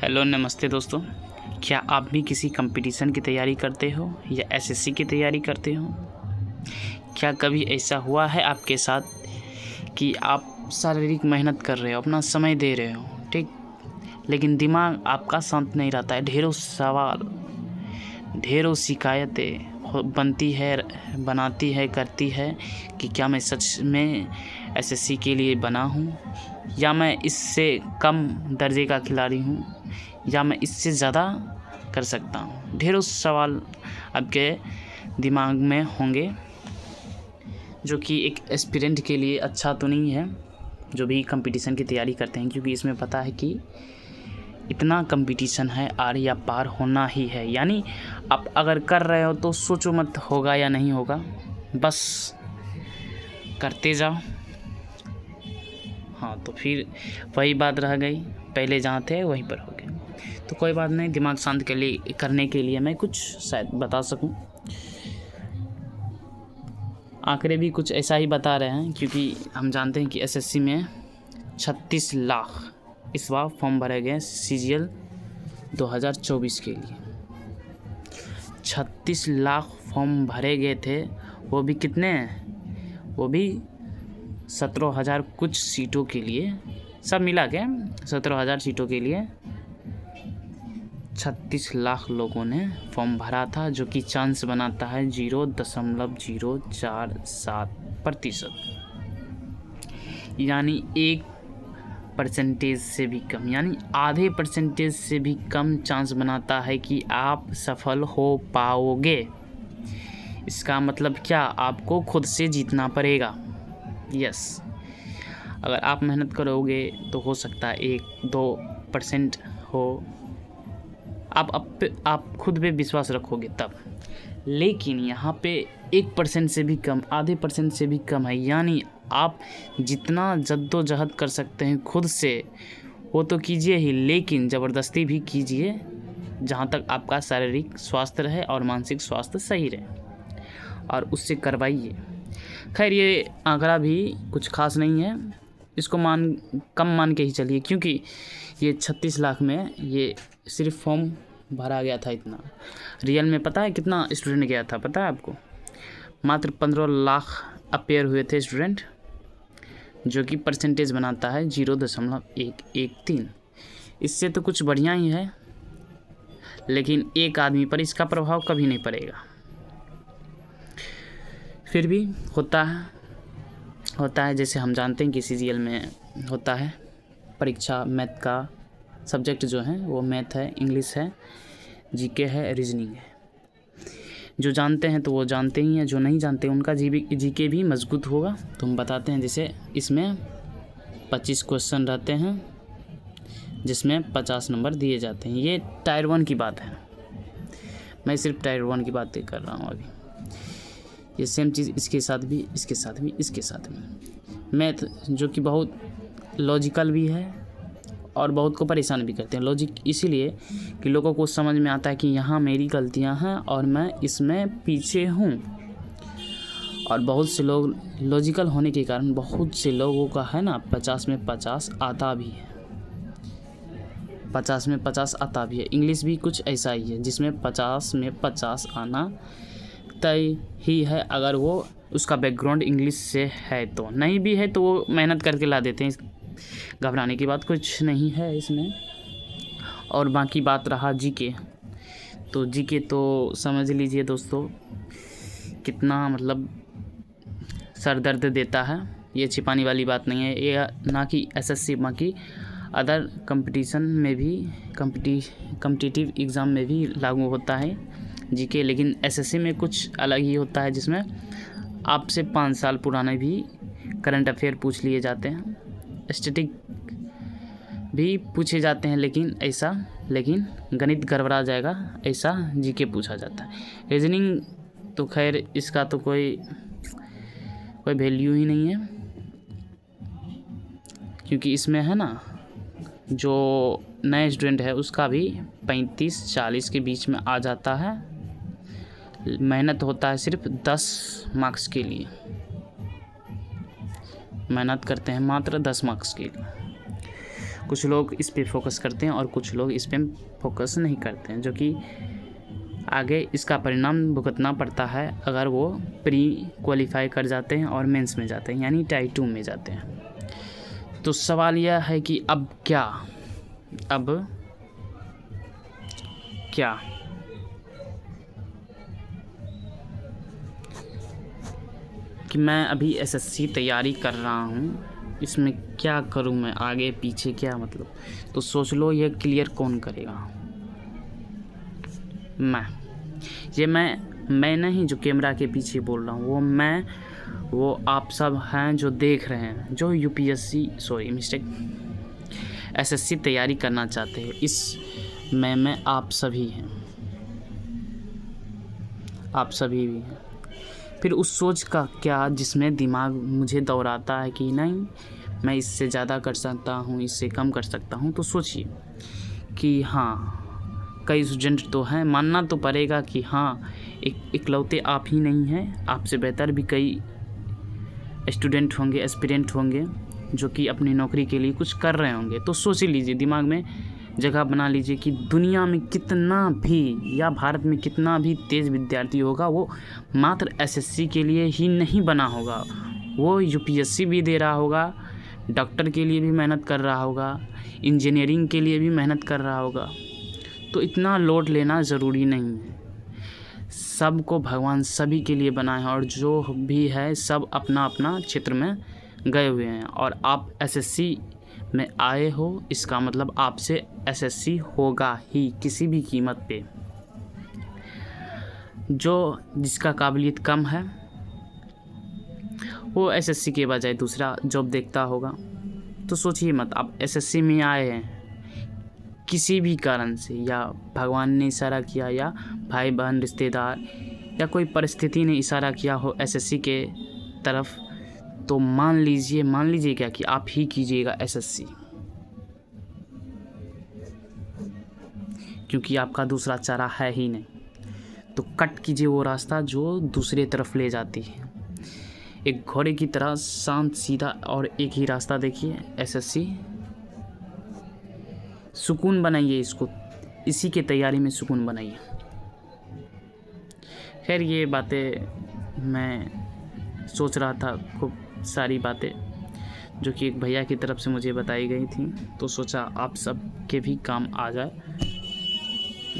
Hello नमस्ते दोस्तों। क्या आप भी किसी कंपटीशन की तैयारी करते हो या एसएससी की तैयारी करते हो? क्या कभी ऐसा हुआ है आपके साथ कि आप शारीरिक मेहनत कर रहे हो, अपना समय दे रहे हो, ठीक, लेकिन दिमाग आपका शांत नहीं रहता है, ढेरों सवाल, ढेरों शिकायतें बनाती है करती है कि क्या मैं सच में एसएससी के लिए बना हूँ, या मैं इससे कम दर्जे का खिलाड़ी हूँ, या मैं इससे ज़्यादा कर सकता हूँ। ढेरों सवाल आपके दिमाग में होंगे, जो कि एक एस्पिरेंट के लिए अच्छा तो नहीं है, जो भी कंपटीशन की तैयारी करते हैं, क्योंकि इसमें पता है कि इतना कंपटीशन है, आर या पार होना ही है। यानी आप अगर कर रहे हो तो सोचो मत होगा या नहीं होगा, बस करते जाओ। हाँ, तो फिर वही बात रह गई, पहले जहाँ थे वहीं पर हो गए। तो कोई बात नहीं, दिमाग शांत करने के लिए मैं कुछ शायद बता सकूं। आंकड़े भी कुछ ऐसा ही बता रहे हैं, क्योंकि हम जानते हैं कि एसएससी में 36 लाख इस बार फॉर्म भरे गए सीजीएल 2024 के लिए। 36 लाख फॉर्म भरे गए थे, वो भी कितने, वो भी 17,000 कुछ सीटों के लिए, सब मिला के 17,000 सीटों के लिए 36 लाख लोगों ने फॉर्म भरा था, जो कि चांस बनाता है 0.047%, यानी 1% से भी कम, यानी आधे % से भी कम चांस बनाता है कि आप सफल हो पाओगे। इसका मतलब क्या, आपको खुद से जीतना पड़ेगा। यस, अगर आप मेहनत करोगे तो हो सकता है 1-2% हो, आप खुद पे विश्वास रखोगे तब। लेकिन यहाँ पे 1% से भी कम, आधे % से भी कम है, यानी आप जितना जद्दोजहद कर सकते हैं खुद से वो तो कीजिए ही, लेकिन ज़बरदस्ती भी कीजिए, जहाँ तक आपका शारीरिक स्वास्थ्य रहे और मानसिक स्वास्थ्य सही रहे, और उससे करवाइए। खैर, ये आंकड़ा भी कुछ खास नहीं है, इसको कम मान के ही चलिए, क्योंकि ये 36 लाख में ये सिर्फ फॉर्म भरा गया था। इतना रियल में पता है कितना स्टूडेंट गया था, पता है आपको? मात्र 15 लाख अपेयर हुए थे स्टूडेंट, जो कि % बनाता है 0.113। इससे तो कुछ बढ़िया ही है, लेकिन एक आदमी पर इसका प्रभाव कभी नहीं पड़ेगा। फिर भी होता है, जैसे हम जानते हैं कि सीजीएल में होता है परीक्षा, मैथ का सब्जेक्ट जो है वो मैथ है, इंग्लिश है, जीके है, रीजनिंग है। जो जानते हैं तो वो जानते ही हैं, जो नहीं जानते उनका जीके भी मजबूत होगा। तो हम बताते हैं, जैसे इसमें 25 क्वेश्चन रहते हैं, जिसमें 50 नंबर दिए जाते हैं। ये टायर 1 की बात है, मैं सिर्फ टायर 1 की बातें कर रहा हूँ अभी। ये सेम चीज़ इसके साथ भी, इसके साथ भी, इसके साथ भी। मैथ जो कि बहुत लॉजिकल भी है और बहुत को परेशान भी करते हैं। लॉजिक इसीलिए कि लोगों को समझ में आता है कि यहाँ मेरी गलतियाँ हैं और मैं इसमें पीछे हूँ, और बहुत से लोग लॉजिकल होने के कारण बहुत से लोगों का है ना 50 में 50 आता भी है, 50 में 50 आता भी है। इंग्लिश भी कुछ ऐसा ही है, जिसमें 50 में 50 आना तय ही है, अगर वो उसका बैकग्राउंड इंग्लिश से है। तो नहीं भी है तो वो मेहनत करके ला देते हैं, घबराने की बात कुछ नहीं है इसमें। और बाकी बात रहा जीके, तो जीके तो समझ लीजिए दोस्तों कितना मतलब सर दर्द देता है। ये छिपाने वाली बात नहीं है, ये ना कि एसएससी, बाकी अदर कंपटीशन में भी, कम्पिटिटिव एग्ज़ाम में भी लागू होता है जीके। लेकिन एसएससी में कुछ अलग ही होता है, जिसमें आपसे 5 साल पुराने भी करंट अफेयर पूछ लिए जाते हैं, स्टैटिक भी पूछे जाते हैं, लेकिन गणित गड़बड़ा जाएगा ऐसा जीके पूछा जाता है। रीजनिंग तो खैर इसका तो कोई वैल्यू ही नहीं है, क्योंकि इसमें है ना जो नए स्टूडेंट है उसका भी 35-40 के बीच में आ जाता है। मेहनत होता है सिर्फ 10 मार्क्स के लिए, मेहनत करते हैं मात्र 10 मार्क्स के लिए। कुछ लोग इस पे फोकस करते हैं और कुछ लोग इस पे फोकस नहीं करते हैं, जो कि आगे इसका परिणाम भुगतना पड़ता है अगर वो प्री क्वालिफाई कर जाते हैं और मेंस में जाते हैं, यानी टाइप 2 में जाते हैं। तो सवाल यह है कि अब क्या कि मैं अभी एसएससी तैयारी कर रहा हूँ, इसमें क्या करूँ मैं, आगे पीछे क्या मतलब। तो सोच लो ये क्लियर कौन करेगा। मैं नहीं जो कैमरा के पीछे बोल रहा हूँ, वो आप सब हैं जो देख रहे हैं, जो एसएससी तैयारी करना चाहते हैं। इस में आप सभी हैं, आप सभी भी हैं। फिर उस सोच का क्या जिसमें दिमाग मुझे दौड़ाता है कि नहीं मैं इससे ज़्यादा कर सकता हूँ, इससे कम कर सकता हूँ। तो सोचिए कि हाँ कई स्टूडेंट तो हैं, मानना तो पड़ेगा कि हाँ इकलौते आप ही नहीं हैं, आपसे बेहतर भी कई स्टूडेंट होंगे, एस्पिरेंट होंगे जो कि अपनी नौकरी के लिए कुछ कर रहे होंगे। तो सोच लीजिए, दिमाग में जगह बना लीजिए कि दुनिया में कितना भी या भारत में कितना भी तेज़ विद्यार्थी होगा, वो मात्र एसएससी के लिए ही नहीं बना होगा, वो यूपीएससी भी दे रहा होगा, डॉक्टर के लिए भी मेहनत कर रहा होगा, इंजीनियरिंग के लिए भी मेहनत कर रहा होगा। तो इतना लोड लेना ज़रूरी नहीं है। सबको भगवान सभी के लिए बनाए हैं और जो भी है सब अपना अपना क्षेत्र में गए हुए हैं। और आप एसएससी में आए हो, इसका मतलब आपसे एसएससी होगा ही किसी भी कीमत पे। जिसका काबिलियत कम है वो एसएससी के बजाय दूसरा जॉब देखता होगा। तो सोचिए मत, आप एसएससी में आए हैं किसी भी कारण से, या भगवान ने इशारा किया, या भाई बहन रिश्तेदार, या कोई परिस्थिति ने इशारा किया हो एसएससी के तरफ, तो मान लीजिए क्या कि आप ही कीजिएगा एसएससी, क्योंकि आपका दूसरा चारा है ही नहीं। तो कट कीजिए वो रास्ता जो दूसरे तरफ ले जाती है। एक घोड़े की तरह शांत सीधा और एक ही रास्ता देखिए, एसएससी। सुकून बनाइए इसको, इसी के तैयारी में सुकून बनाइए। खैर ये बातें मैं सोच रहा था, खूब सारी बातें जो कि एक भैया की तरफ से मुझे बताई गई थी, तो सोचा आप सब के भी काम आ जाए।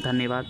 धन्यवाद।